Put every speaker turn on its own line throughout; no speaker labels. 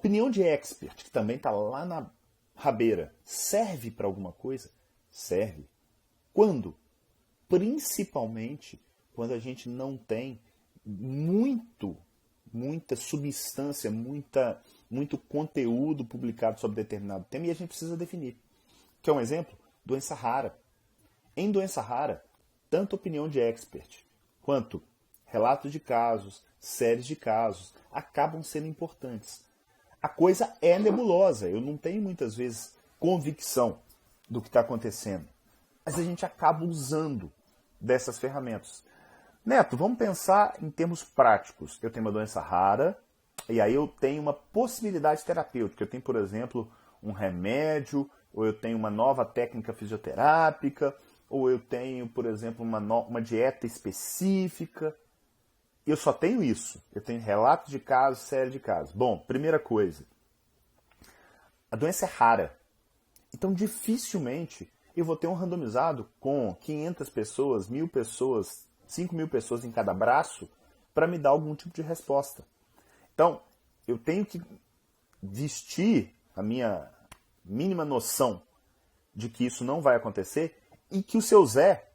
opinião de expert, que também está lá na rabeira, serve para alguma coisa? Serve. Quando? Principalmente quando a gente não tem muita substância, muito conteúdo publicado sobre determinado tema e a gente precisa definir. Quer um exemplo? Doença rara. Em doença rara, tanto opinião de expert quanto relatos de casos, séries de casos, acabam sendo importantes. A coisa é nebulosa, eu não tenho muitas vezes convicção do que está acontecendo, mas a gente acaba usando dessas ferramentas. Neto, vamos pensar em termos práticos. Eu tenho uma doença rara e aí eu tenho uma possibilidade terapêutica. Eu tenho, por exemplo, um remédio, ou eu tenho uma nova técnica fisioterápica, ou eu tenho, por exemplo, uma dieta específica. Eu só tenho isso. Eu tenho relatos de casos, série de casos. Bom, primeira coisa. A doença é rara. Então, dificilmente eu vou ter um randomizado com 500 pessoas, 1.000 pessoas, 5.000 pessoas em cada braço para me dar algum tipo de resposta. Então, eu tenho que vestir a minha mínima noção de que isso não vai acontecer e que o seu Zé,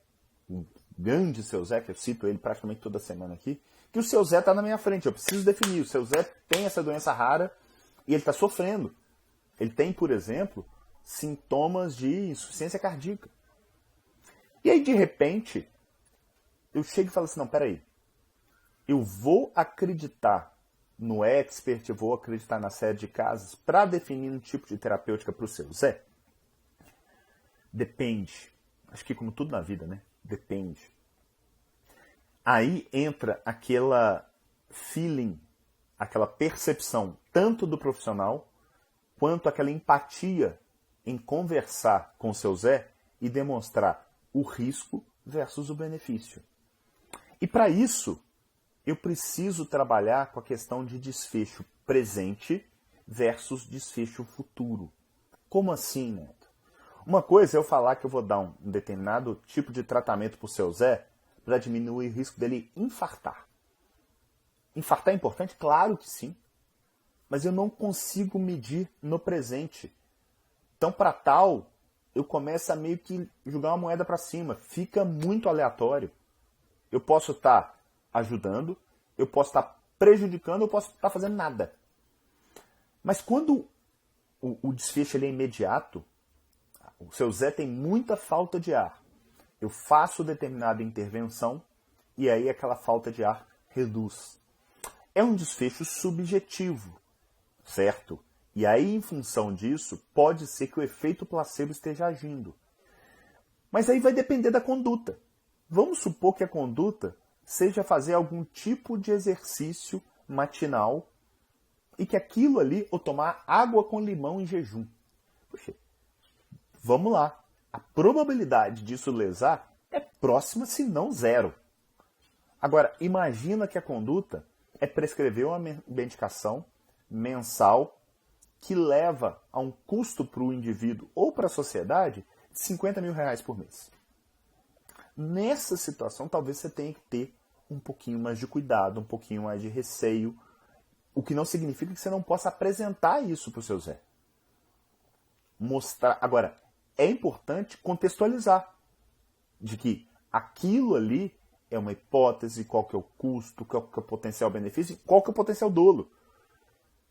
o grande seu Zé, que eu cito ele praticamente toda semana aqui, que o seu Zé está na minha frente. Eu preciso definir. O seu Zé tem essa doença rara e ele está sofrendo. Ele tem, por exemplo, sintomas de insuficiência cardíaca. E aí, de repente, eu chego e falo assim, não, peraí. Eu vou acreditar no expert, eu vou acreditar na série de casos para definir um tipo de terapêutica para o seu Zé? Depende. Acho que como tudo na vida, né? Depende. Aí entra aquela feeling, aquela percepção, tanto do profissional, quanto aquela empatia em conversar com o seu Zé e demonstrar o risco versus o benefício. E para isso, eu preciso trabalhar com a questão de desfecho presente versus desfecho futuro. Como assim, Neto? Uma coisa é eu falar que eu vou dar um determinado tipo de tratamento para o seu Zé para diminuir o risco dele infartar. Infartar é importante? Claro que sim. Mas eu não consigo medir no presente. Então, para tal, eu começo a meio que jogar uma moeda para cima. Fica muito aleatório. Eu posso estar ajudando, eu posso estar prejudicando, eu posso estar fazendo nada. Mas quando o desfecho ele é imediato, o seu Zé tem muita falta de ar. Eu faço determinada intervenção e aí aquela falta de ar reduz. É um desfecho subjetivo, certo? E aí, em função disso, pode ser que o efeito placebo esteja agindo. Mas aí vai depender da conduta. Vamos supor que a conduta seja fazer algum tipo de exercício matinal e que aquilo ali, ou tomar água com limão em jejum. Poxa, vamos lá. A probabilidade disso lesar é próxima, se não zero. Agora, imagina que a conduta é prescrever uma medicação mensal que leva a um custo para o indivíduo ou para a sociedade de 50 mil reais por mês. Nessa situação, talvez você tenha que ter um pouquinho mais de cuidado, um pouquinho mais de receio, o que não significa que você não possa apresentar isso para o seu Zé. Mostrar. Agora, é importante contextualizar de que aquilo ali é uma hipótese, qual que é o custo, qual que é o potencial benefício e qual que é o potencial dolo.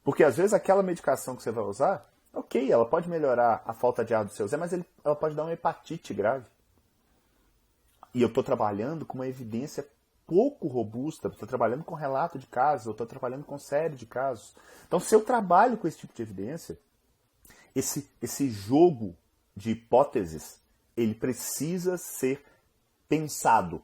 Porque às vezes aquela medicação que você vai usar, ok, ela pode melhorar a falta de ar do seu Zé, mas ela pode dar uma hepatite grave. E eu estou trabalhando com uma evidência pouco robusta, estou trabalhando com relato de casos, eu estou trabalhando com série de casos. Então, se eu trabalho com esse tipo de evidência, esse jogo de hipóteses, ele precisa ser pensado.